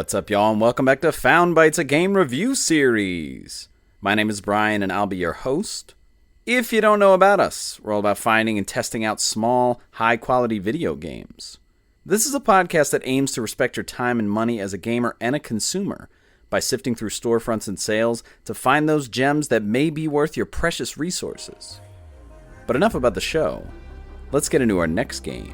What's up, y'all, and welcome back to Found Bytes, a game review series. My name is Brian, and I'll be your host. If you don't know about us, we're all about finding and testing out small, high-quality video games. This is a podcast that aims to respect your time and money as a gamer and a consumer by sifting through storefronts and sales to find those gems that may be worth your precious resources. But enough about the show. Let's get into our next game.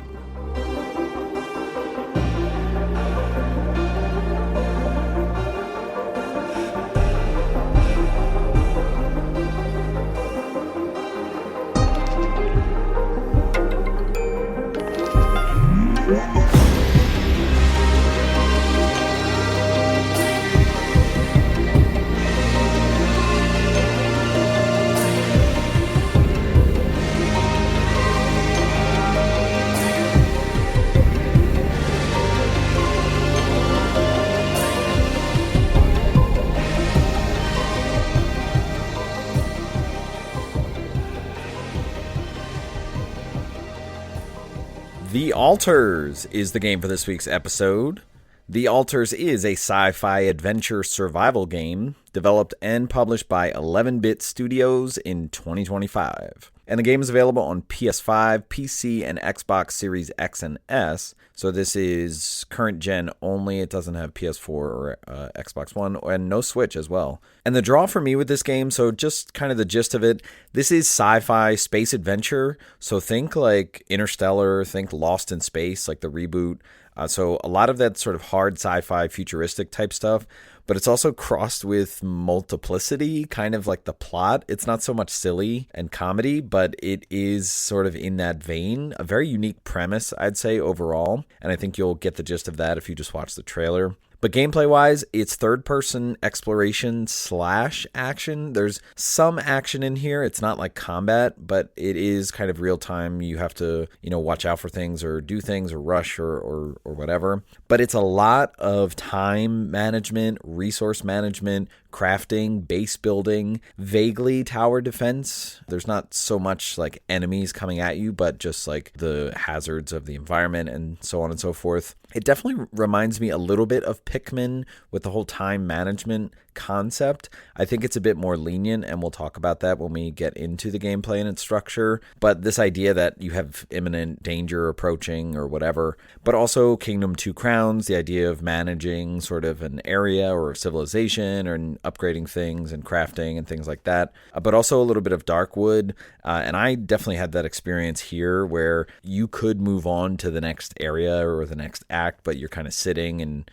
The Alters is the game for this week's episode. The Alters is a sci-fi adventure survival game developed and published by 11-Bit Studios in 2025. And the game is available on PS5, PC, and Xbox Series X and S. So this is current gen only. It doesn't have PS4 or Xbox One, and no Switch as well. And the draw for me with this game, so just kind of the gist of it, this is sci-fi space adventure. So think like Interstellar, think Lost in Space, like the reboot. So a lot of that sort of hard sci-fi futuristic type stuff, but it's also crossed with multiplicity, kind of like the plot. It's not so much silly and comedy, but it is sort of in that vein. A very unique premise, I'd say, overall. And I think you'll get the gist of that if you just watch the trailer. But gameplay-wise, it's third-person exploration / action. There's some action in here. It's not like combat, but it is kind of real-time. You have to, watch out for things or do things or rush or whatever. But it's a lot of time management, resource management, crafting, base building, vaguely tower defense. There's not so much like enemies coming at you, but just like the hazards of the environment and so on and so forth. It definitely reminds me a little bit of Pikmin with the whole time management concept. I think it's a bit more lenient, and we'll talk about that when we get into the gameplay and its structure. But this idea that you have imminent danger approaching or whatever, but also Kingdom Two Crowns, the idea of managing sort of an area or a civilization or upgrading things and crafting and things like that. But also a little bit of Darkwood. And I definitely had that experience here where you could move on to the next area or the next act, but you're kind of sitting and,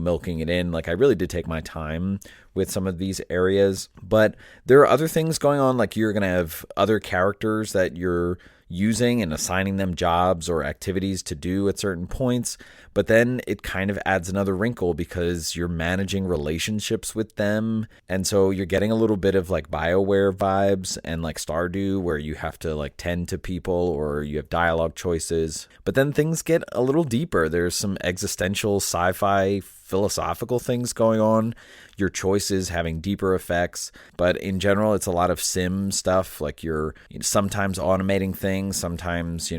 milking it in. Like I really did take my time with some of these areas, but there are other things going on. Like you're going to have other characters that you're using and assigning them jobs or activities to do at certain points. But then it kind of adds another wrinkle because you're managing relationships with them. And so you're getting a little bit of like BioWare vibes and like Stardew, where you have to like tend to people or you have dialogue choices. But then things get a little deeper. There's some existential sci-fi philosophical things going on, your choices having deeper effects. But in general, it's a lot of sim stuff. Like you're sometimes automating things, sometimes,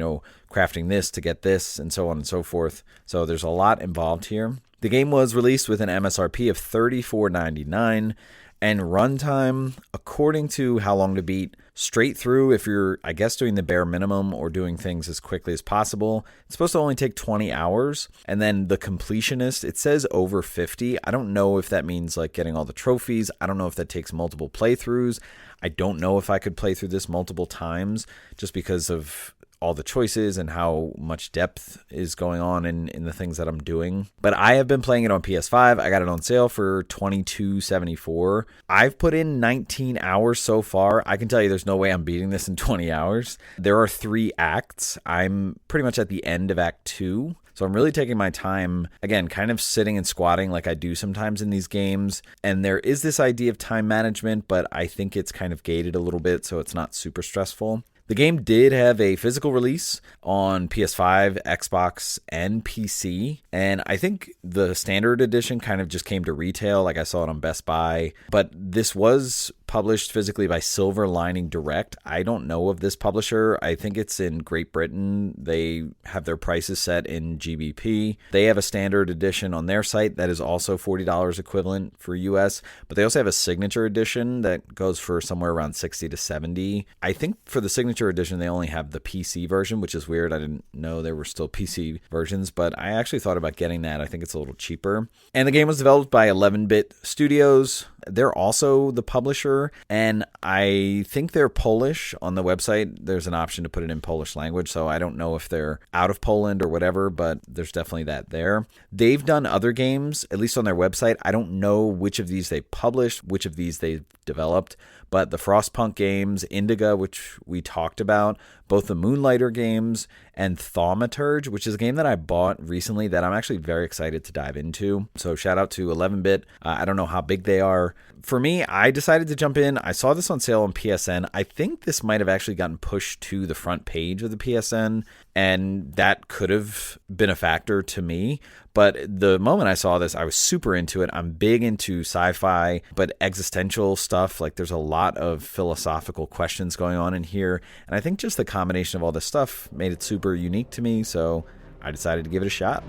crafting this to get this, and so on and so forth. So there's a lot involved here. The game was released with an MSRP of $34.99, and runtime, according to How Long to Beat, straight through if you're, I guess, doing the bare minimum or doing things as quickly as possible, it's supposed to only take 20 hours. And then the completionist, it says over 50. I don't know if that means like getting all the trophies. I don't know if that takes multiple playthroughs. I don't know if I could play through this multiple times just because of all the choices and how much depth is going on in the things that I'm doing. But I have been playing it on PS5. I got it on sale for $22.74. I've put in 19 hours so far. I can tell you there's no way I'm beating this in 20 hours. There are 3 acts. I'm pretty much at the end of Act 2. So I'm really taking my time, again, kind of sitting and squatting like I do sometimes in these games. And there is this idea of time management, but I think it's kind of gated a little bit, so it's not super stressful. The game did have a physical release on PS5, Xbox, and PC, and I think the standard edition kind of just came to retail, like I saw it on Best Buy, but this was published physically by Silver Lining Direct. I don't know of this publisher. I think it's in Great Britain. They have their prices set in GBP. They have a standard edition on their site that is also $40 equivalent for US, but they also have a signature edition that goes for somewhere around $60 to $70. I think for the signature edition, they only have the PC version, which is weird. I didn't know there were still PC versions, but I actually thought about getting that. I think it's a little cheaper. And the game was developed by 11-Bit Studios. They're also the publisher, and I think they're Polish. On the website, there's an option to put it in Polish language, so I don't know if they're out of Poland or whatever, but there's definitely that there. They've done other games, at least on their website. I don't know which of these they published, which of these they've developed, but the Frostpunk games, Indiga, which we talked about, both the Moonlighter games, and Thaumaturge, which is a game that I bought recently that I'm actually very excited to dive into. So shout out to 11-Bit. I don't know how big they are. For me, I decided to jump in. I saw this on sale on PSN. I think this might have actually gotten pushed to the front page of the PSN, and that could have been a factor to me. But the moment I saw this, I was super into it. I'm big into sci-fi, but existential stuff. Like, there's a lot of philosophical questions going on in here. And I think just the combination of all this stuff made it super unique to me. So I decided to give it a shot.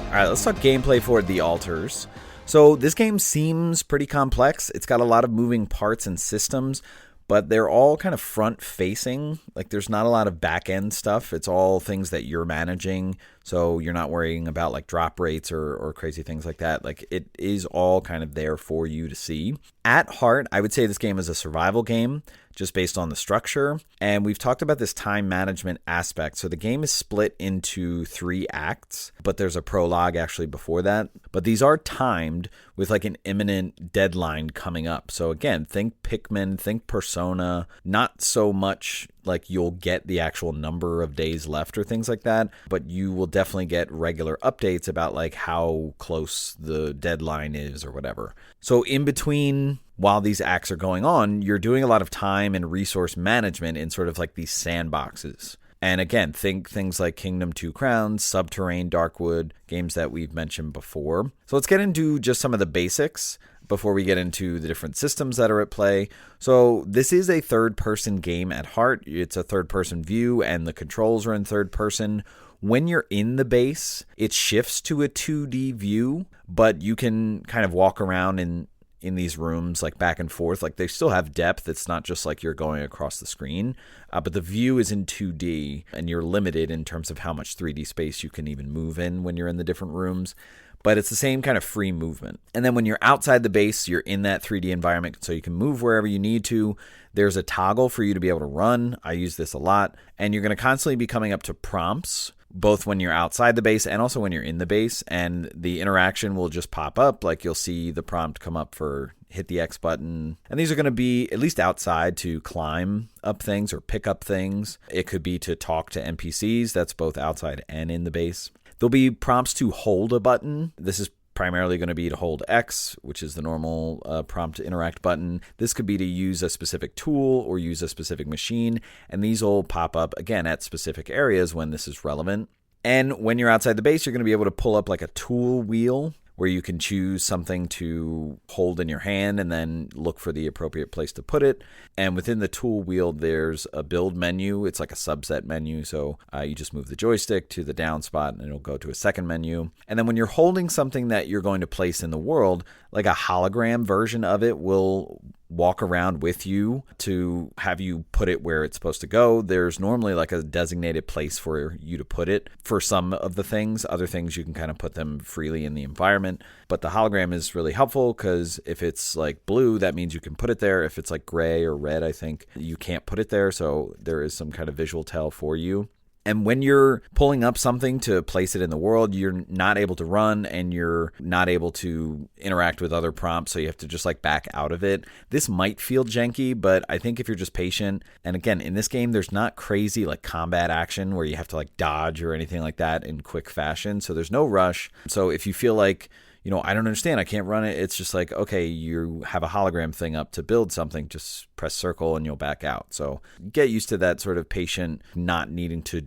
All right, let's talk gameplay for The Alters. So this game seems pretty complex. It's got a lot of moving parts and systems, but they're all kind of front-facing. Like, there's not a lot of back-end stuff. It's all things that you're managing, so you're not worrying about, like, drop rates or crazy things like that. Like, it is all kind of there for you to see. At heart, I would say this game is a survival game, just based on the structure. And we've talked about this time management aspect. So the game is split into 3 acts, but there's a prologue actually before that. But these are timed with like an imminent deadline coming up. So again, think Pikmin, think Persona, not so much like you'll get the actual number of days left or things like that, but you will definitely get regular updates about like how close the deadline is or whatever. So in between, while these acts are going on, you're doing a lot of time and resource management in sort of like these sandboxes. And again, think things like Kingdom 2 Crowns, Subterrane, Darkwood, games that we've mentioned before. So let's get into just some of the basics before we get into the different systems that are at play. So this is a third-person game at heart. It's a third-person view, and the controls are in third person. When you're in the base, it shifts to a 2D view, but you can kind of walk around in these rooms like back and forth. Like, they still have depth. It's not just like you're going across the screen, but the view is in 2D, and you're limited in terms of how much 3D space you can even move in when you're in the different rooms. But it's the same kind of free movement. And then when you're outside the base, you're in that 3D environment, so you can move wherever you need to. There's a toggle for you to be able to run. I use this a lot. And you're going to constantly be coming up to prompts, both when you're outside the base and also when you're in the base. And the interaction will just pop up. Like, you'll see the prompt come up for hit the X button. And these are going to be at least outside to climb up things or pick up things. It could be to talk to NPCs. That's both outside and in the base. There'll be prompts to hold a button. This is primarily going to be to hold X, which is the normal prompt to interact button. This could be to use a specific tool or use a specific machine, and these will pop up, again, at specific areas when this is relevant. And when you're outside the base, you're going to be able to pull up like a tool wheel where you can choose something to hold in your hand and then look for the appropriate place to put it. And within the tool wheel, there's a build menu. It's like a subset menu. So you just move the joystick to the down spot and it'll go to a second menu. And then when you're holding something that you're going to place in the world, like a hologram version of it will walk around with you to have you put it where it's supposed to go. There's normally like a designated place for you to put it for some of the things. Other things you can kind of put them freely in the environment. But the hologram is really helpful because if it's like blue, that means you can put it there. If it's like gray or red, I think you can't put it there. So there is some kind of visual tell for you. And when you're pulling up something to place it in the world, you're not able to run and you're not able to interact with other prompts. So you have to just like back out of it. This might feel janky, but I think if you're just patient, and again, in this game, there's not crazy like combat action where you have to like dodge or anything like that in quick fashion. So there's no rush. So if you feel like, I don't understand, I can't run it. It's just like, okay, you have a hologram thing up to build something, just press circle and you'll back out. So get used to that sort of patient, not needing to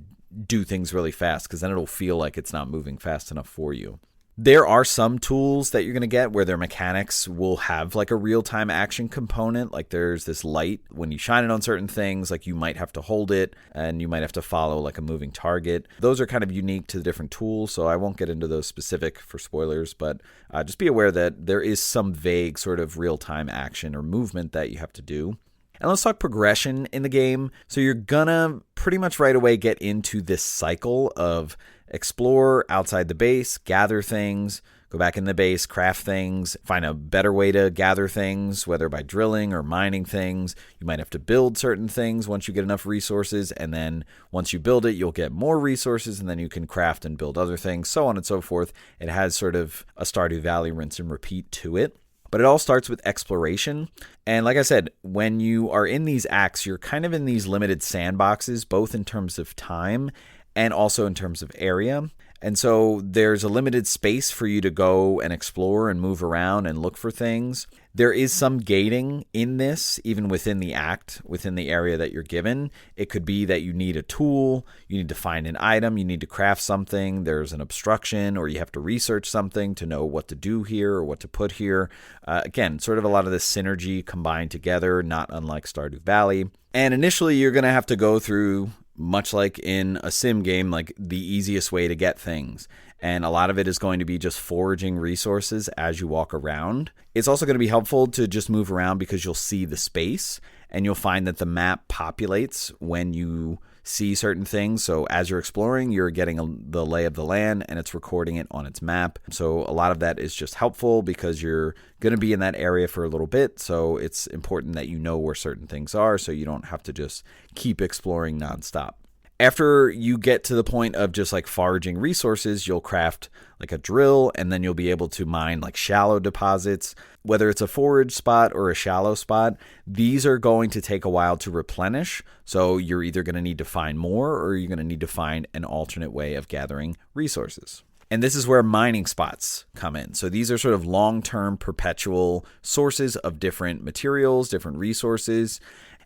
do things really fast, because then it'll feel like it's not moving fast enough for you. There are some tools that you're going to get where their mechanics will have like a real-time action component. Like there's this light. When you shine it on certain things, like you might have to hold it and you might have to follow like a moving target. Those are kind of unique to the different tools, so I won't get into those specific for spoilers, but just be aware that there is some vague sort of real-time action or movement that you have to do. And let's talk progression in the game. So you're gonna pretty much right away get into this cycle of explore outside the base, gather things, go back in the base, craft things, find a better way to gather things, whether by drilling or mining things. You might have to build certain things once you get enough resources, and then once you build it, you'll get more resources, and then you can craft and build other things, so on and so forth. It has sort of a Stardew Valley rinse and repeat to it. But it all starts with exploration. And like I said, when you are in these acts, you're kind of in these limited sandboxes, both in terms of time and also in terms of area. And so there's a limited space for you to go and explore and move around and look for things. There is some gating in this, even within the act, within the area that you're given. It could be that you need a tool, you need to find an item, you need to craft something, there's an obstruction, or you have to research something to know what to do here or what to put here. Again, sort of a lot of this synergy combined together, not unlike Stardew Valley. And initially, you're going to have to go through, much like in a sim game, like the easiest way to get things. And a lot of it is going to be just foraging resources as you walk around. It's also going to be helpful to just move around because you'll see the space and you'll find that the map populates when you see certain things. So as you're exploring, you're getting the lay of the land and it's recording it on its map. So a lot of that is just helpful because you're going to be in that area for a little bit. So it's important that you know where certain things are so you don't have to just keep exploring nonstop. After you get to the point of just like foraging resources, you'll craft like a drill and then you'll be able to mine like shallow deposits. Whether it's a forage spot or a shallow spot, these are going to take a while to replenish. So you're either going to need to find more or you're going to need to find an alternate way of gathering resources. And this is where mining spots come in. So these are sort of long-term perpetual sources of different materials, different resources.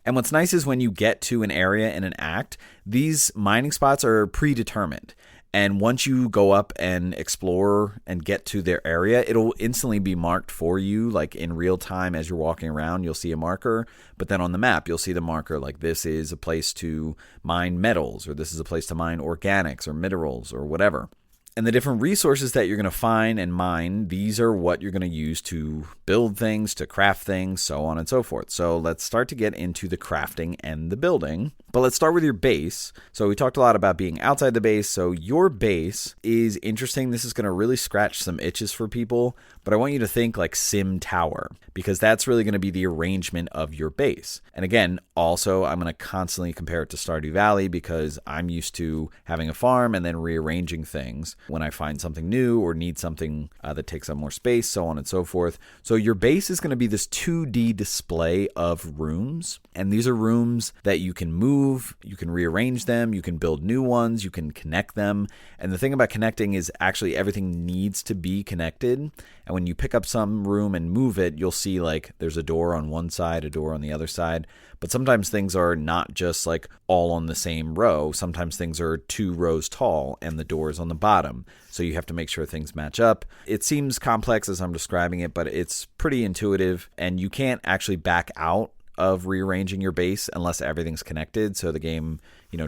And what's nice is when you get to an area in an act, these mining spots are predetermined. And once you go up and explore and get to their area, it'll instantly be marked for you, like in real time as you're walking around, you'll see a marker. But then on the map, you'll see the marker like this is a place to mine metals, or this is a place to mine organics or minerals or whatever. And the different resources that you're going to find and mine, these are what you're going to use to build things, to craft things, so on and so forth. So let's start to get into the crafting and the building. But let's start with your base. So we talked a lot about being outside the base. So your base is interesting. This is going to really scratch some itches for people. But I want you to think like Sim Tower, because that's really going to be the arrangement of your base. And again, also, I'm going to constantly compare it to Stardew Valley because I'm used to having a farm and then rearranging things when I find something new or need something that takes up more space, so on and so forth. So your base is going to be this 2D display of rooms. And these are rooms that you can move, you can rearrange them, you can build new ones, you can connect them. And the thing about connecting is actually everything needs to be connected. And when you pick up some room and move it, you'll see like there's a door on one side, a door on the other side. But sometimes things are not just like all on the same row. Sometimes things are 2 rows tall and the door is on the bottom. So you have to make sure things match up. It seems complex as I'm describing it, but it's pretty intuitive. And you can't actually back out of rearranging your base unless everything's connected. So the game,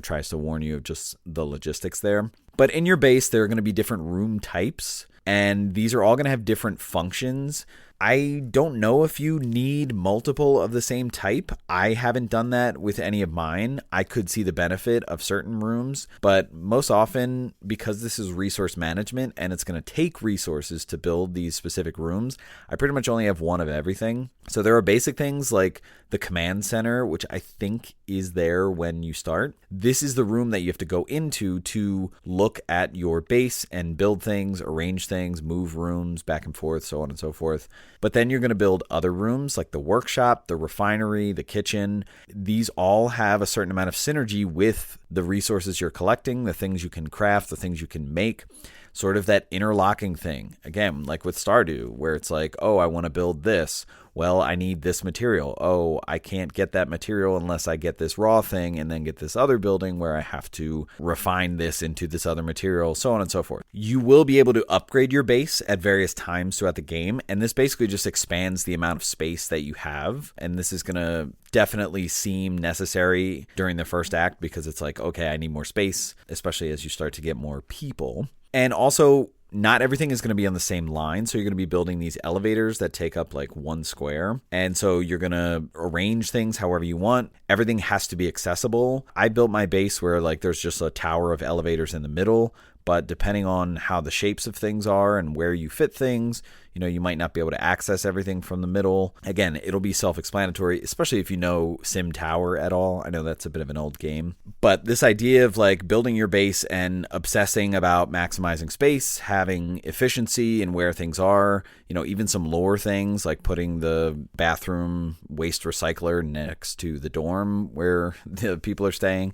tries to warn you of just the logistics there. But in your base, there are going to be different room types. And these are all going to have different functions. I don't know if you need multiple of the same type. I haven't done that with any of mine. I could see the benefit of certain rooms, but most often, because this is resource management and it's going to take resources to build these specific rooms, I pretty much only have one of everything. So there are basic things like the command center, which I think is there when you start. This is the room that you have to go into to look at your base and build things, arrange things, move rooms back and forth, so on and so forth. But then you're going to build other rooms like the workshop, the refinery, the kitchen. These all have a certain amount of synergy with the resources you're collecting, the things you can craft, the things you can make. Sort of that interlocking thing. Again, like with Stardew, where it's like, oh, I want to build this. Well, I need this material. Oh, I can't get that material unless I get this raw thing and then get this other building where I have to refine this into this other material, so on and so forth. You will be able to upgrade your base at various times throughout the game, and this basically just expands the amount of space that you have, and this is going to definitely seem necessary during the first act because it's like, okay, I need more space, especially as you start to get more people. And also, not everything is going to be on the same line. So you're going to be building these elevators that take up like one square. And so you're going to arrange things however you want. Everything has to be accessible. I built my base where like there's just a tower of elevators in the middle. But depending on how the shapes of things are and where you fit things, you might not be able to access everything from the middle. Again, it'll be self-explanatory, especially if you know Sim Tower at all. I know that's a bit of an old game. But this idea of like building your base and obsessing about maximizing space, having efficiency in where things are, even some lore things like putting the bathroom waste recycler next to the dorm where the people are staying.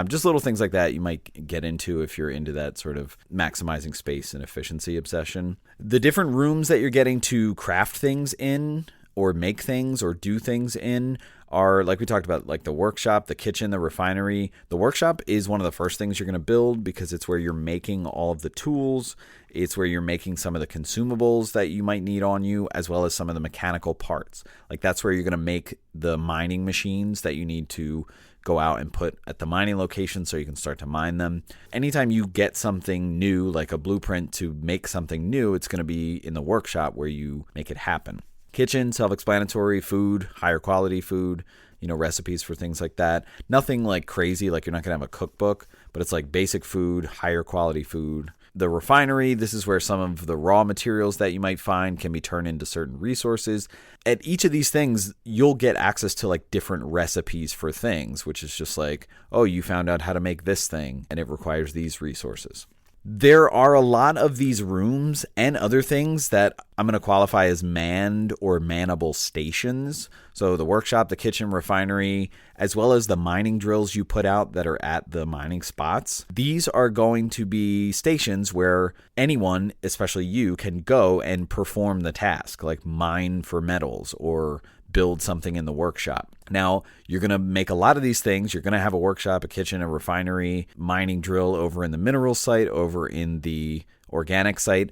Just little things like that you might get into if you're into that sort of maximizing space and efficiency obsession. The different rooms that you're getting to craft things in or make things or do things in are, like we talked about, like the workshop, the kitchen, the refinery. The workshop is one of the first things you're going to build because it's where you're making all of the tools. It's where you're making some of the consumables that you might need on you, as well as some of the mechanical parts. Like that's where you're going to make the mining machines that you need to go out and put at the mining location so you can start to mine them. Anytime you get something new, like a blueprint to make something new, it's going to be in the workshop where you make it happen. Kitchen, self-explanatory, food, higher quality food, recipes for things like that. Nothing like crazy, like you're not going to have a cookbook, but it's like basic food, higher quality food. The refinery, this is where some of the raw materials that you might find can be turned into certain resources. At each of these things, you'll get access to like different recipes for things, which is just like, oh, you found out how to make this thing and it requires these resources. There are a lot of these rooms and other things that I'm going to qualify as manned or mannable stations. So the workshop, the kitchen, refinery, as well as the mining drills you put out that are at the mining spots. These are going to be stations where anyone, especially you, can go and perform the task, like mine for metals or build something in the workshop. Now, you're going to make a lot of these things. You're going to have a workshop, a kitchen, a refinery, mining drill over in the mineral site, over in the organic site.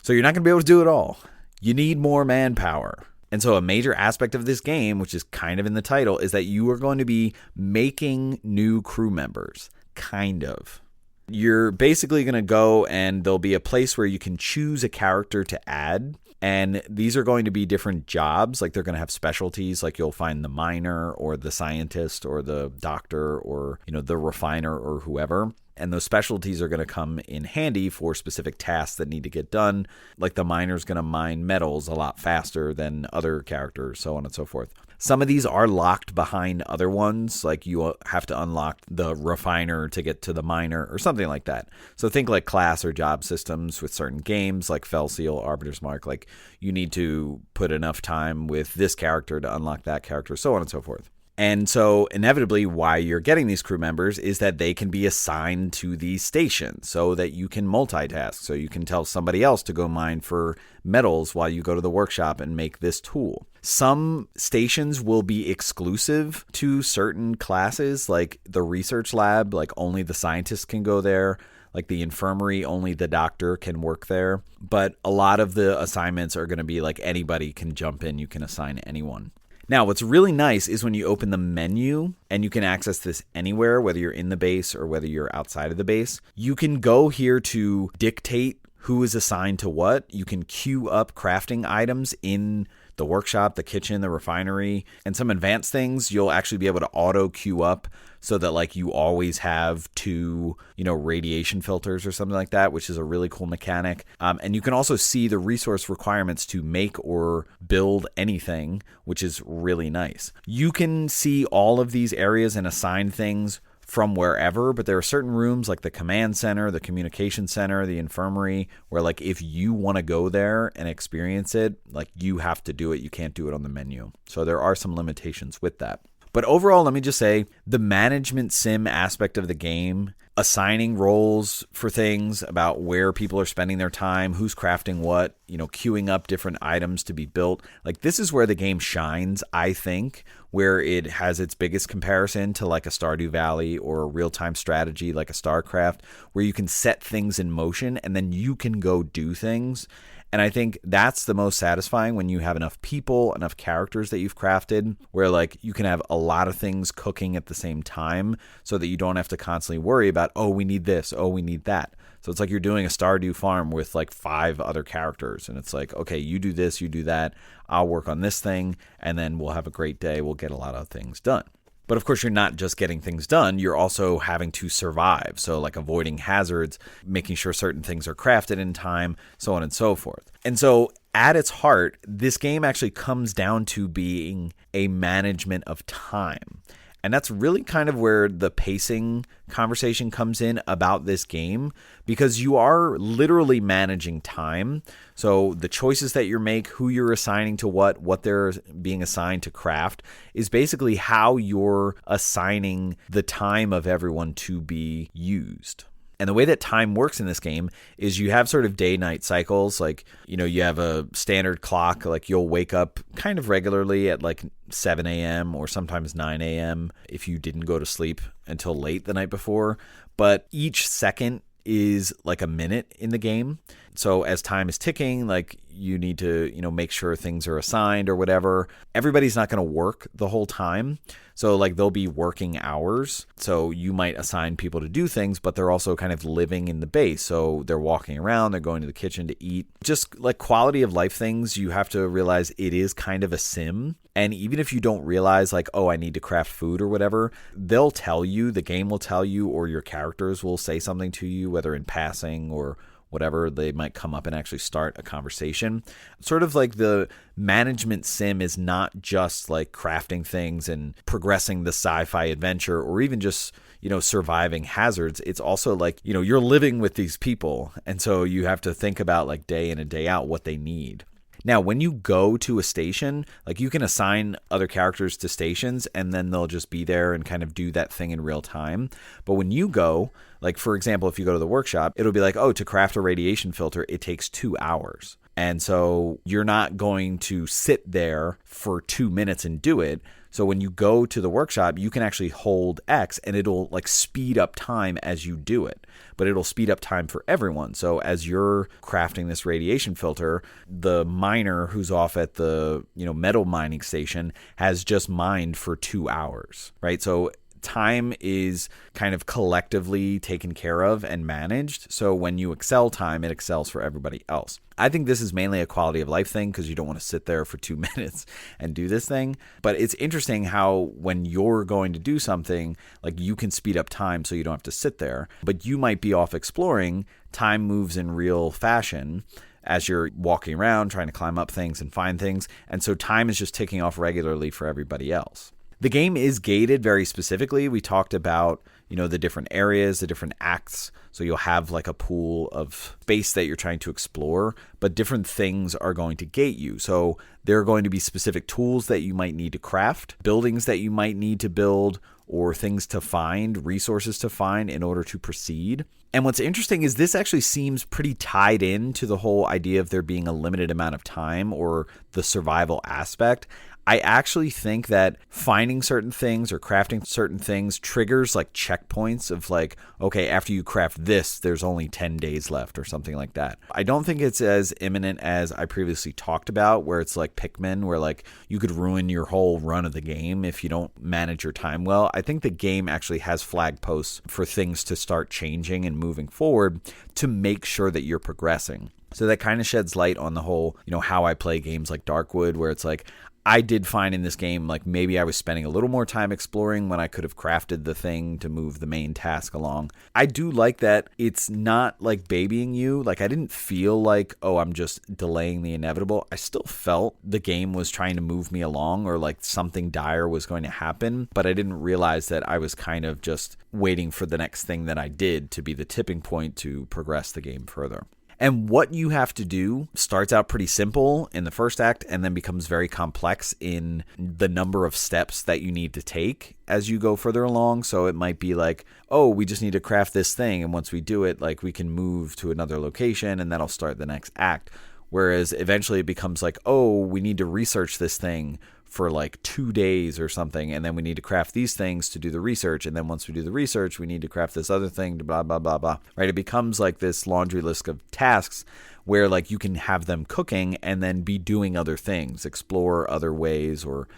So you're not going to be able to do it all. You need more manpower. And so a major aspect of this game, which is kind of in the title, is that you are going to be making new crew members. Kind of. You're basically going to go and there'll be a place where you can choose a character to add. And these are going to be different jobs. Like they're going to have specialties, like you'll find the miner or the scientist or the doctor or, the refiner or whoever. And those specialties are going to come in handy for specific tasks that need to get done. Like the miner's going to mine metals a lot faster than other characters, so on and so forth. Some of these are locked behind other ones, like you have to unlock the refiner to get to the miner or something like that. So think like class or job systems with certain games like Fell Seal, Arbiter's Mark, like you need to put enough time with this character to unlock that character, so on and so forth. And so inevitably why you're getting these crew members is that they can be assigned to these stations so that you can multitask. So you can tell somebody else to go mine for metals while you go to the workshop and make this tool. Some stations will be exclusive to certain classes, like the research lab, like only the scientists can go there. Like the infirmary, only the doctor can work there. But a lot of the assignments are going to be like anybody can jump in. You can assign anyone. Now, what's really nice is when you open the menu, and you can access this anywhere, whether you're in the base or whether you're outside of the base, you can go here to dictate who is assigned to what. You can queue up crafting items in the workshop, the kitchen, the refinery, and some advanced things you'll actually be able to auto queue up so that like you always have 2, radiation filters or something like that, which is a really cool mechanic. And you can also see the resource requirements to make or build anything, which is really nice. You can see all of these areas and assign things from wherever, but there are certain rooms like the command center, the communication center, the infirmary, where like if you want to go there and experience it, like you have to do it. You can't do it on the menu. So there are some limitations with that. But overall, let me just say the management sim aspect of the game, assigning roles for things about where people are spending their time, who's crafting what, queuing up different items to be built. Like this is where the game shines, I think, where it has its biggest comparison to like a Stardew Valley or a real-time strategy like a StarCraft, where you can set things in motion and then you can go do things. And I think that's the most satisfying when you have enough people, enough characters that you've crafted, where like you can have a lot of things cooking at the same time so that you don't have to constantly worry about, oh, we need this, oh, we need that. So it's like you're doing a Stardew farm with like 5 other characters. And it's like, okay, you do this, you do that. I'll work on this thing. And then we'll have a great day. We'll get a lot of things done. But of course, you're not just getting things done. You're also having to survive. So like avoiding hazards, making sure certain things are crafted in time, so on and so forth. And so at its heart, this game actually comes down to being a management of time. And that's really kind of where the pacing conversation comes in about this game, because you are literally managing time. So the choices that you make, who you're assigning to what they're being assigned to craft, is basically how you're assigning the time of everyone to be used. And the way that time works in this game is you have sort of day-night cycles. Like, you have a standard clock. Like you'll wake up kind of regularly at like 7 a.m. or sometimes 9 a.m. if you didn't go to sleep until late the night before. But each second is like a minute in the game. So as time is ticking, like you need to, make sure things are assigned or whatever. Everybody's not going to work the whole time. So like there'll be working hours. So you might assign people to do things, but they're also kind of living in the base. So they're walking around, they're going to the kitchen to eat. Just like quality of life things, you have to realize it is kind of a sim. And even if you don't realize like, oh, I need to craft food or whatever, they'll tell you, the game will tell you, or your characters will say something to you, whether in passing or whatever. They might come up and actually start a conversation. Sort of like the management sim is not just like crafting things and progressing the sci-fi adventure or even just, surviving hazards. It's also like, you're living with these people. And so you have to think about like day in and day out what they need. Now, when you go to a station, like you can assign other characters to stations and then they'll just be there and kind of do that thing in real time. But when you go, like, for example, if you go to the workshop, it'll be like, oh, to craft a radiation filter, it takes 2 hours. And so you're not going to sit there for 2 minutes and do it. So when you go to the workshop, you can actually hold X and it'll like speed up time as you do it. But it'll speed up time for everyone. So as you're crafting this radiation filter, the miner who's off at the, metal mining station has just mined for 2 hours, right? So time is kind of collectively taken care of and managed. So when you excel time, it excels for everybody else. I think this is mainly a quality of life thing because you don't want to sit there for 2 minutes and do this thing. But it's interesting how when you're going to do something, like you can speed up time so you don't have to sit there. But you might be off exploring. Time moves in real fashion as you're walking around, trying to climb up things and find things. And so time is just ticking off regularly for everybody else. The game is gated very specifically. We talked about, the different areas, the different acts. So you'll have like a pool of space that you're trying to explore, but different things are going to gate you. So there are going to be specific tools that you might need to craft, buildings that you might need to build, or things to find, resources to find in order to proceed. And what's interesting is this actually seems pretty tied in to the whole idea of there being a limited amount of time or the survival aspect. I actually think that finding certain things or crafting certain things triggers like checkpoints of like, okay, after you craft this, there's only 10 days left or something like that. I don't think it's as imminent as I previously talked about, where it's like Pikmin, where like you could ruin your whole run of the game if you don't manage your time well. I think the game actually has flag posts for things to start changing and moving forward to make sure that you're progressing. So that kind of sheds light on the whole, how I play games like Darkwood, where it's like, I did find in this game, like maybe I was spending a little more time exploring when I could have crafted the thing to move the main task along. I do like that it's not like babying you. Like I didn't feel like, oh, I'm just delaying the inevitable. I still felt the game was trying to move me along or like something dire was going to happen, but I didn't realize that I was kind of just waiting for the next thing that I did to be the tipping point to progress the game further. And what you have to do starts out pretty simple in the first act and then becomes very complex in the number of steps that you need to take as you go further along. So it might be like, oh, we just need to craft this thing. And once we do it, like we can move to another location and that'll start the next act. Whereas eventually it becomes like, oh, we need to research this thing for like 2 days or something, and then we need to craft these things to do the research, and then once we do the research, we need to craft this other thing to blah, blah, blah, blah, right? It becomes like this laundry list of tasks where like you can have them cooking and then be doing other things, explore other ways or,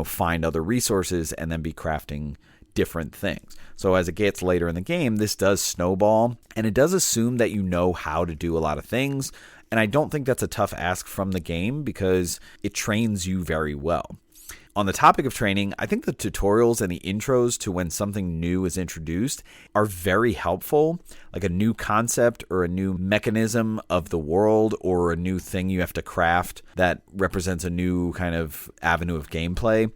find other resources and then be crafting different things. So as it gets later in the game, this does snowball, and it does assume that you know how to do a lot of things. And I don't think that's a tough ask from the game because it trains you very well. On the topic of training, I think the tutorials and the intros to when something new is introduced are very helpful, like a new concept or a new mechanism of the world or a new thing you have to craft that represents a new kind of avenue of gameplay.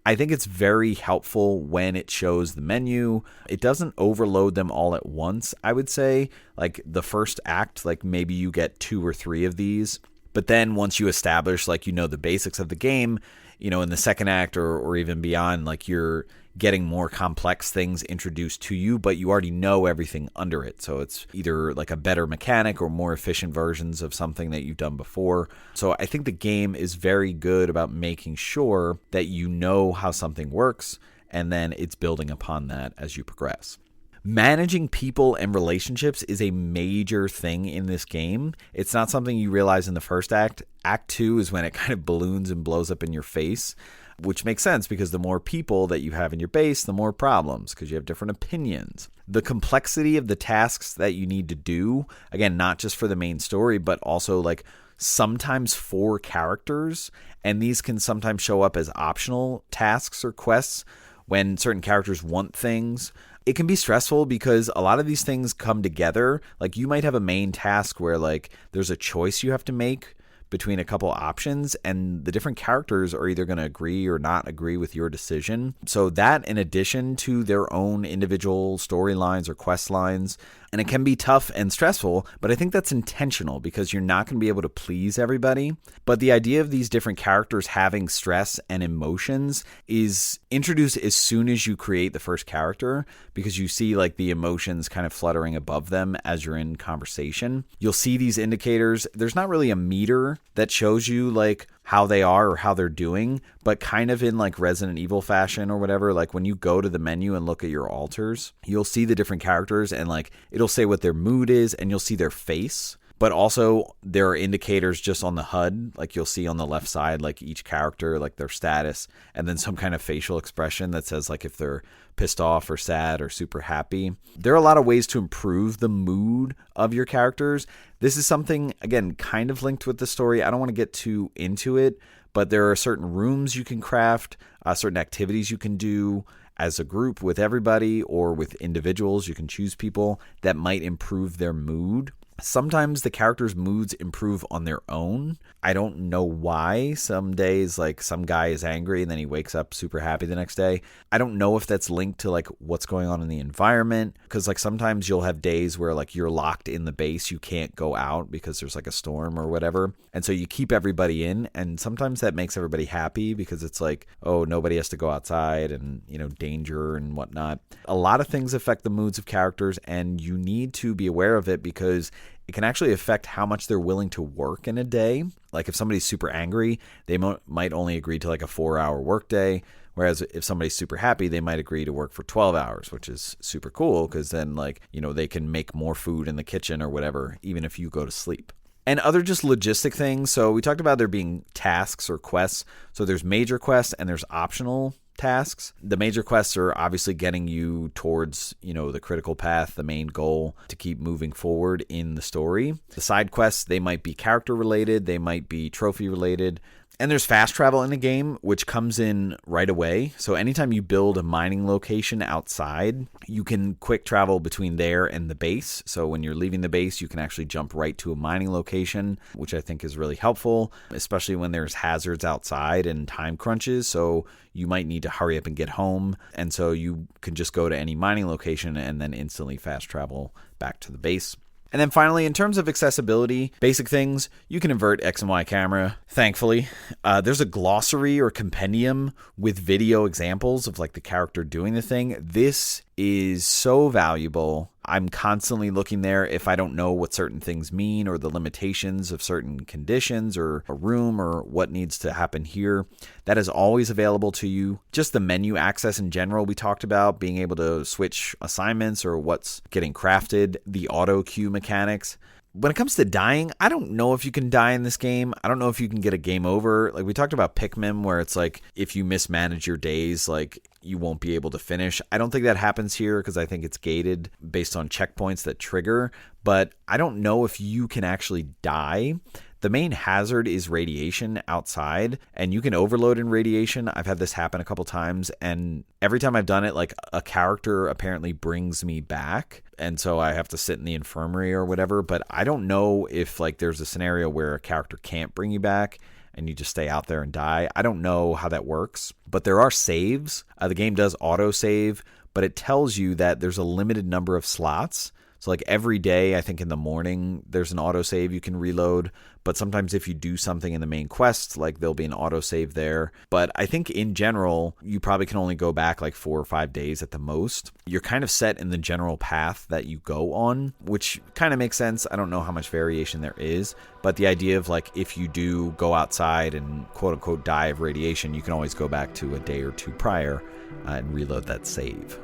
I think it's very helpful when it shows the menu. It doesn't overload them all at once, I would say. Like the first act, like maybe you get 2 or 3 of these. But then once you establish, like, the basics of the game, in the second act or even beyond, like you're getting more complex things introduced to you, but you already know everything under it. So it's either like a better mechanic or more efficient versions of something that you've done before. So I think the game is very good about making sure that you know how something works, and then it's building upon that as you progress. Managing people and relationships is a major thing in this game. It's not something you realize in the first act. Act 2 is when it kind of balloons and blows up in your face, which makes sense because the more people that you have in your base, the more problems because you have different opinions. The complexity of the tasks that you need to do, again, not just for the main story, but also like sometimes for characters, and these can sometimes show up as optional tasks or quests when certain characters want things. It can be stressful because a lot of these things come together. Like you might have a main task where like there's a choice you have to make between a couple options, and the different characters are either going to agree or not agree with your decision. So that, in addition to their own individual storylines or quest lines, and it can be tough and stressful, but I think that's intentional because you're not going to be able to please everybody. But the idea of these different characters having stress and emotions is introduced as soon as you create the first character, because you see like the emotions kind of fluttering above them as you're in conversation. You'll see these indicators. There's not really a meter that shows you like how they are or how they're doing, but kind of in like Resident Evil fashion or whatever, like when you go to the menu and look at your altars, you'll see the different characters and like it'll say what their mood is and you'll see their face. But also there are indicators just on the HUD, like you'll see on the left side, like each character, like their status, and then some kind of facial expression that says like if they're pissed off or sad or super happy. There are a lot of ways to improve the mood of your characters. This is something, again, kind of linked with the story. I don't want to get too into it, but there are certain rooms you can craft, certain activities you can do as a group with everybody or with individuals. You can choose people that might improve their mood. Sometimes the characters' moods improve on their own. I don't know why. Some days, like some guy is angry and then he wakes up super happy the next day. I don't know if that's linked to like what's going on in the environment, because like sometimes you'll have days where like you're locked in the base, you can't go out because there's like a storm or whatever. And so you keep everybody in, and sometimes that makes everybody happy because it's like, oh, nobody has to go outside and, danger and whatnot. A lot of things affect the moods of characters, and you need to be aware of it because it can actually affect how much they're willing to work in a day. Like if somebody's super angry, they might only agree to like a 4-hour workday. Whereas if somebody's super happy, they might agree to work for 12 hours, which is super cool because then like, they can make more food in the kitchen or whatever, even if you go to sleep. And other just logistic things. So we talked about there being tasks or quests. So there's major quests and there's optional tasks. The major quests are obviously getting you towards, the critical path, the main goal to keep moving forward in the story. The side quests, they might be character related, they might be trophy related. And there's fast travel in the game, which comes in right away. So anytime you build a mining location outside, you can quick travel between there and the base. So when you're leaving the base, you can actually jump right to a mining location, which I think is really helpful, especially when there's hazards outside and time crunches. So you might need to hurry up and get home. And so you can just go to any mining location and then instantly fast travel back to the base. And then finally, in terms of accessibility, basic things, you can invert X and Y camera, thankfully. There's a glossary or compendium with video examples of like the character doing the thing. This is so valuable. I'm constantly looking there if I don't know what certain things mean or the limitations of certain conditions or a room or what needs to happen here. That is always available to you. Just the menu access in general we talked about, being able to switch assignments or what's getting crafted, the auto queue mechanics. When it comes to dying, I don't know if you can die in this game. I don't know if you can get a game over. Like we talked about Pikmin, where it's like if you mismanage your days, like you won't be able to finish. I don't think that happens here because I think it's gated based on checkpoints that trigger. But I don't know if you can actually die. The main hazard is radiation outside, and you can overload in radiation. I've had this happen a couple times, and every time I've done it, like a character apparently brings me back, and so I have to sit in the infirmary or whatever. But I don't know if like there's a scenario where a character can't bring you back and you just stay out there and die. I don't know how that works, but there are saves. The game does auto save, but it tells you that there's a limited number of slots. So like every day, I think in the morning, there's an autosave you can reload. But sometimes if you do something in the main quest, like there'll be an autosave there. But I think in general, you probably can only go back like 4 or 5 days at the most. You're kind of set in the general path that you go on, which kind of makes sense. I don't know how much variation there is. But the idea of like if you do go outside and quote unquote die of radiation, you can always go back to a day or two prior and reload that save.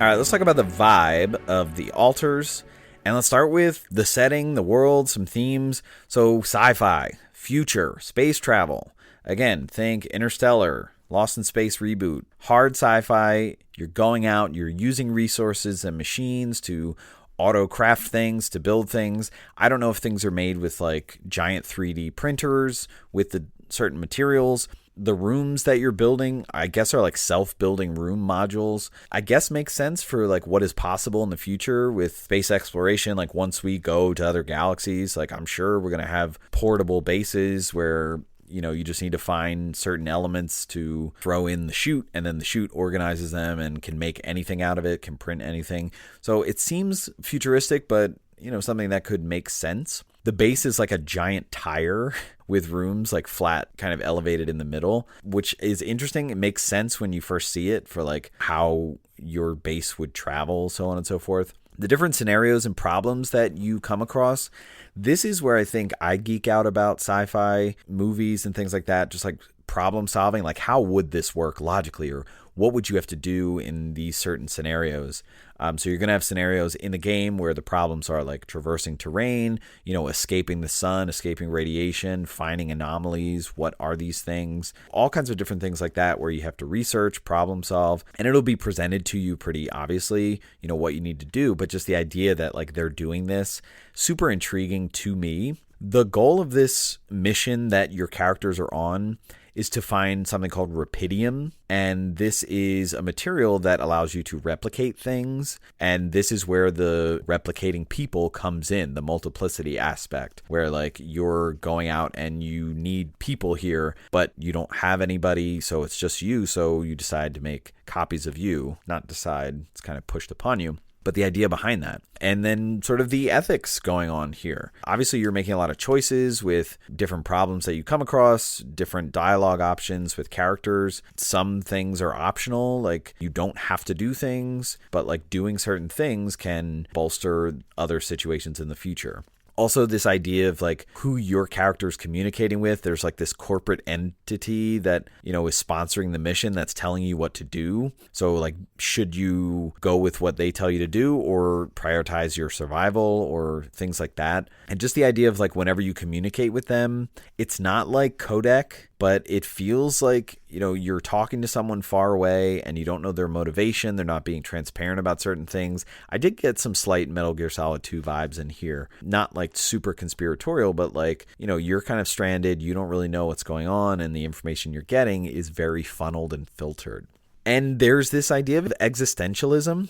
All right, let's talk about the vibe of the altars. And let's start with the setting, the world, some themes. So sci-fi, future, space travel. Again, think Interstellar, Lost in Space reboot. Hard sci-fi, you're going out, you're using resources and machines to auto-craft things, to build things. I don't know if things are made with like giant 3D printers with the certain materials. The rooms that you're building, I guess, are like self-building room modules. I guess makes sense for like what is possible in the future with space exploration. Like once we go to other galaxies, like I'm sure we're going to have portable bases where, you just need to find certain elements to throw in the chute, and then the chute organizes them and can make anything out of it, can print anything. So it seems futuristic, but, something that could make sense. The base is like a giant tire with rooms like flat, kind of elevated in the middle, which is interesting. It makes sense when you first see it for like how your base would travel, so on and so forth. The different scenarios and problems that you come across, this is where I think I geek out about sci-fi movies and things like that, just like problem solving, like how would this work logically, or what would you have to do in these certain scenarios? So you're going to have scenarios in the game where the problems are like traversing terrain, escaping the sun, escaping radiation, finding anomalies. What are these things? All kinds of different things like that where you have to research, problem solve, and it'll be presented to you pretty obviously, what you need to do. But just the idea that like they're doing this, super intriguing to me. The goal of this mission that your characters are on is to find something called rupidium, and this is a material that allows you to replicate things, and this is where the replicating people comes in, the multiplicity aspect, where like you're going out and you need people here, but you don't have anybody, so it's just you, so you decide to make copies of you. Not decide, it's kind of pushed upon you. But the idea behind that. And then sort of the ethics going on here. Obviously, you're making a lot of choices with different problems that you come across, different dialogue options with characters. Some things are optional, like you don't have to do things, but like doing certain things can bolster other situations in the future. Also, this idea of like who your character's communicating with. There's like this corporate entity that, is sponsoring the mission that's telling you what to do. So like, should you go with what they tell you to do or prioritize your survival or things like that? And just the idea of like whenever you communicate with them, it's not like codec, but it feels like, you're talking to someone far away and you don't know their motivation. They're not being transparent about certain things. I did get some slight Metal Gear Solid 2 vibes in here. Not like super conspiratorial, but like, you're kind of stranded. You don't really know what's going on, and the information you're getting is very funneled and filtered. And there's this idea of existentialism.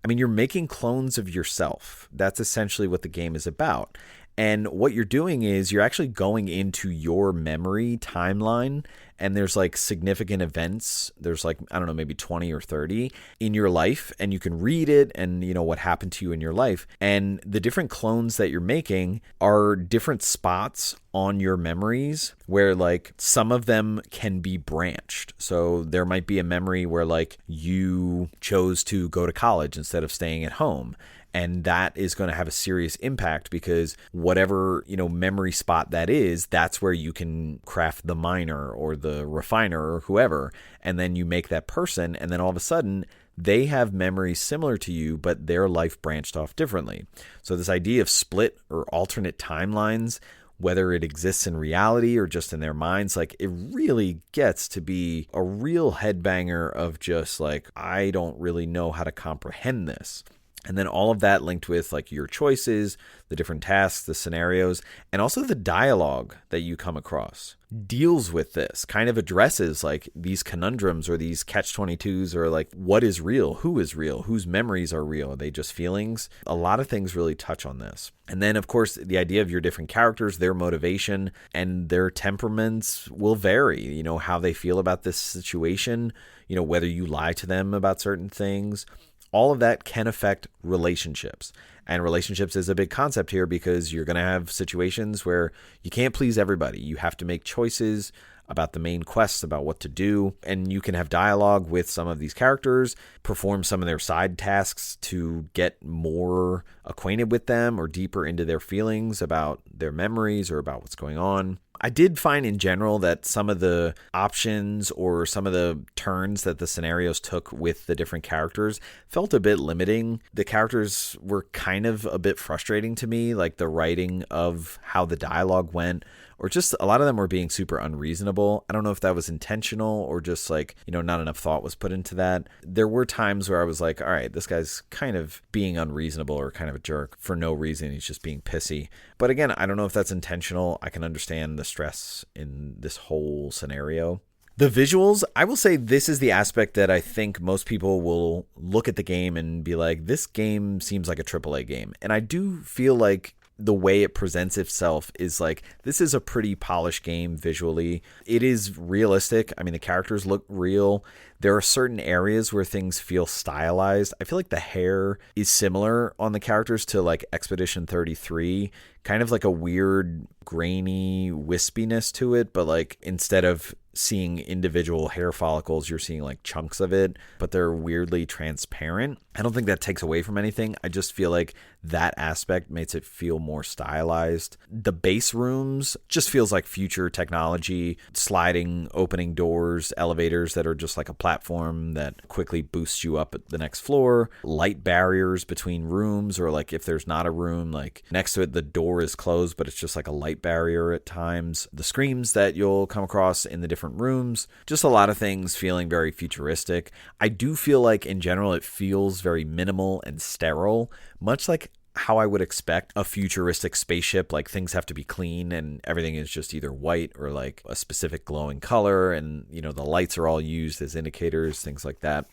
I mean, you're making clones of yourself. That's essentially what the game is about. And what you're doing is you're actually going into your memory timeline, and there's like significant events. There's like, I don't know, maybe 20 or 30 in your life, and you can read it and, what happened to you in your life. And the different clones that you're making are different spots on your memories where like some of them can be branched. So there might be a memory where like you chose to go to college instead of staying at home. And that is going to have a serious impact because whatever, memory spot that is, that's where you can craft the miner or the refiner or whoever. And then you make that person. And then all of a sudden, they have memories similar to you, but their life branched off differently. So this idea of split or alternate timelines, whether it exists in reality or just in their minds, like it really gets to be a real headbanger of just like, I don't really know how to comprehend this. And then all of that linked with like your choices, the different tasks, the scenarios, and also the dialogue that you come across deals with this, kind of addresses like these conundrums or these catch-22s or like what is real, whose memories are real, are they just feelings? A lot of things really touch on this. And then of course the idea of your different characters, their motivation and their temperaments will vary, how they feel about this situation, whether you lie to them about certain things. All of that can affect relationships. And relationships is a big concept here because you're going to have situations where you can't please everybody. You have to make choices about the main quests, about what to do. And you can have dialogue with some of these characters, perform some of their side tasks to get more acquainted with them or deeper into their feelings about their memories or about what's going on. I did find in general that some of the options or some of the turns that the scenarios took with the different characters felt a bit limiting. The characters were kind of a bit frustrating to me, like the writing of how the dialogue went, or just a lot of them were being super unreasonable. I don't know if that was intentional or just like, not enough thought was put into that. There were times where I was like, all right, this guy's kind of being unreasonable or kind of a jerk for no reason. He's just being pissy. But again, I don't know if that's intentional. I can understand the stress in this whole scenario. The visuals, I will say this is the aspect that I think most people will look at the game and be like, this game seems like a AAA game. And I do feel like the way it presents itself is like, this is a pretty polished game visually. It is realistic. I mean, the characters look real. There are certain areas where things feel stylized. I feel like the hair is similar on the characters to like Expedition 33, kind of like a weird grainy wispiness to it, but like instead of seeing individual hair follicles, you're seeing like chunks of it, but they're weirdly transparent. I don't think that takes away from anything. I just feel like that aspect makes it feel more stylized. The base rooms just feels like future technology, sliding, opening doors, elevators that are just like a platform that quickly boosts you up at the next floor, light barriers between rooms, or like if there's not a room, like next to it, the door is closed, but it's just like a light barrier at times. The screens that you'll come across in the different rooms, just a lot of things feeling very futuristic. I do feel like in general, it feels very minimal and sterile, much like how I would expect a futuristic spaceship. Like things have to be clean and everything is just either white or like a specific glowing color, and the lights are all used as indicators, things like that.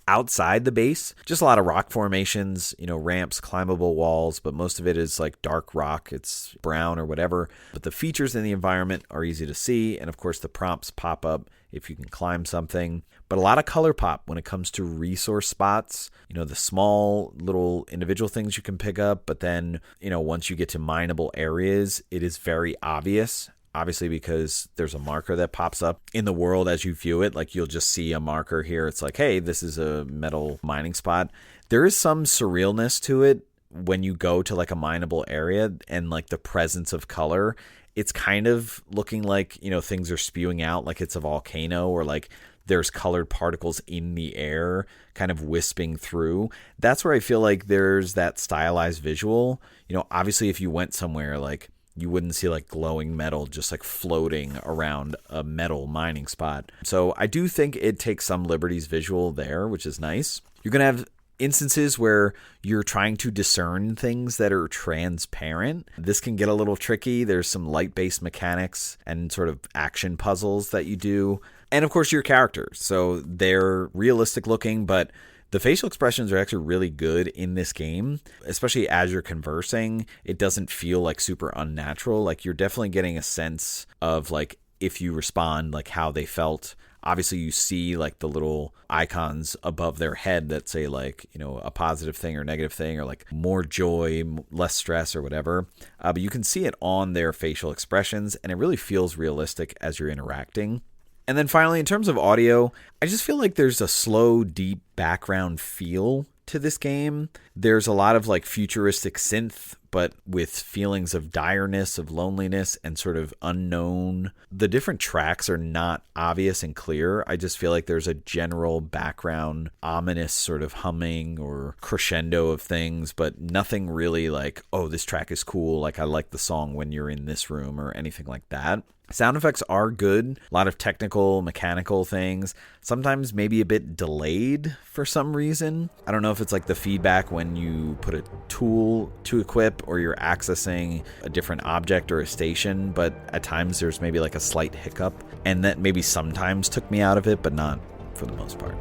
Outside the base, just a lot of rock formations, ramps, climbable walls, but most of it is like dark rock. It's brown or whatever. But the features in the environment are easy to see. And of course, the prompts pop up if you can climb something. But a lot of color pop when it comes to resource spots, the small little individual things you can pick up. But then, once you get to mineable areas, it is very obvious. Obviously, because there's a marker that pops up in the world as you view it. Like you'll just see a marker here. It's like, hey, this is a metal mining spot. There is some surrealness to it when you go to like a mineable area and like the presence of color. It's kind of looking like, things are spewing out like it's a volcano, or like there's colored particles in the air kind of wisping through. That's where I feel like there's that stylized visual. Obviously, if you went somewhere like, you wouldn't see like glowing metal just like floating around a metal mining spot. So I do think it takes some liberties visual there, which is nice. You're going to have instances where you're trying to discern things that are transparent. This can get a little tricky. There's some light-based mechanics and sort of action puzzles that you do. And of course, your characters. So they're realistic looking, but the facial expressions are actually really good in this game, especially as you're conversing. It doesn't feel like super unnatural. Like you're definitely getting a sense of like if you respond, like how they felt. Obviously, you see like the little icons above their head that say like, a positive thing or negative thing, or like more joy, less stress or whatever. But you can see it on their facial expressions, and it really feels realistic as you're interacting. And then finally, in terms of audio, I just feel like there's a slow, deep background feel to this game. There's a lot of like futuristic synth, but with feelings of direness, of loneliness, and sort of unknown. The different tracks are not obvious and clear. I just feel like there's a general background, ominous sort of humming or crescendo of things, but nothing really like, oh, this track is cool. Like I like the song when you're in this room or anything like that. Sound effects are good. A lot of technical, mechanical things. Sometimes maybe a bit delayed for some reason. I don't know if it's like the feedback when you put a tool to equip or you're accessing a different object or a station, but at times there's maybe like a slight hiccup, and that maybe sometimes took me out of it, but not for the most part.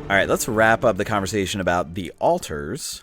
All right, let's wrap up the conversation about The Alters.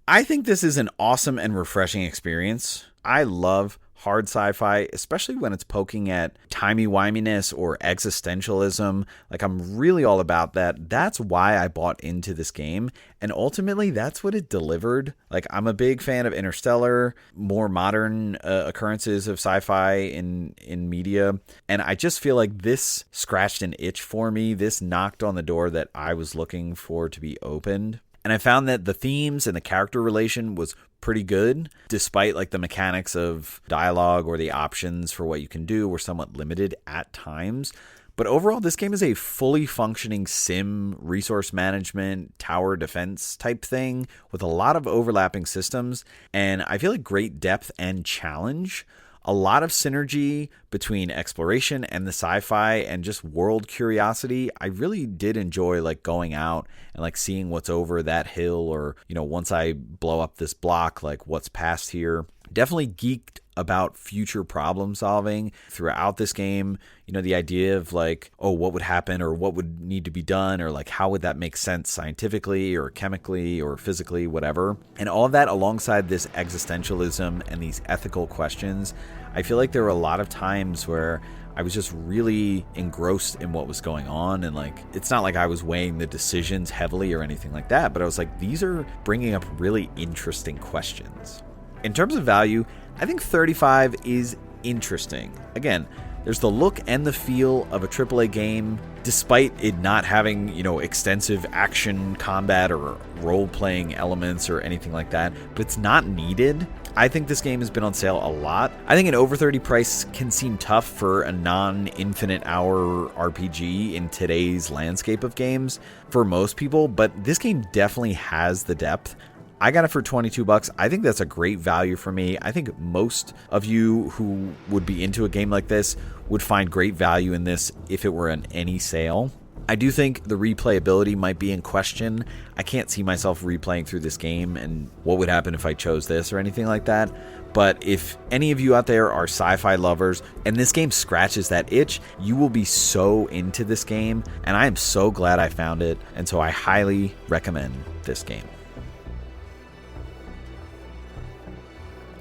I think this is an awesome and refreshing experience. I love hard sci-fi, especially when it's poking at timey-wiminess or existentialism. Like, I'm really all about that. That's why I bought into this game, and ultimately, that's what it delivered. Like, I'm a big fan of Interstellar, more modern occurrences of sci-fi in media, and I just feel like this scratched an itch for me. This knocked on the door that I was looking for to be opened. And I found that the themes and the character relation was pretty good, despite like the mechanics of dialogue or the options for what you can do were somewhat limited at times. But overall, this game is a fully functioning sim, resource management, tower defense type thing with a lot of overlapping systems, and I feel like great depth and challenge. a lot of synergy between exploration and the sci-fi and just world curiosity. I really did enjoy like going out and like seeing what's over that hill, or, you know, once I blow up this block, like what's past here. Definitely geeked about future problem solving throughout this game. You know, the idea of like, oh, what would happen, or what would need to be done, or like how would that make sense scientifically or chemically or physically, whatever. And all of that alongside this existentialism and these ethical questions. I feel like there were a lot of times where I was just really engrossed in what was going on, and like it's not like I was weighing the decisions heavily or anything like that, but I was like, these are bringing up really interesting questions. In terms of value, I think $35 is interesting. Again, there's the look and the feel of a AAA game, despite it not having, you know, extensive action, combat, or role-playing elements or anything like that, but it's not needed. I think this game has been on sale a lot. I think an over 30 price can seem tough for a non-infinite hour RPG in today's landscape of games for most people, but this game definitely has the depth. I got it for $22. I think that's a great value for me. I think most of you who would be into a game like this would find great value in this if it were in any sale. I do think the replayability might be in question. I can't see myself replaying through this game and what would happen if I chose this or anything like that. But if any of you out there are sci-fi lovers and this game scratches that itch, you will be so into this game. And I am so glad I found it. And so I highly recommend this game.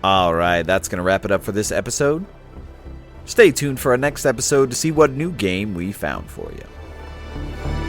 All right, that's going to wrap it up for this episode. Stay tuned for our next episode to see what new game we found for you.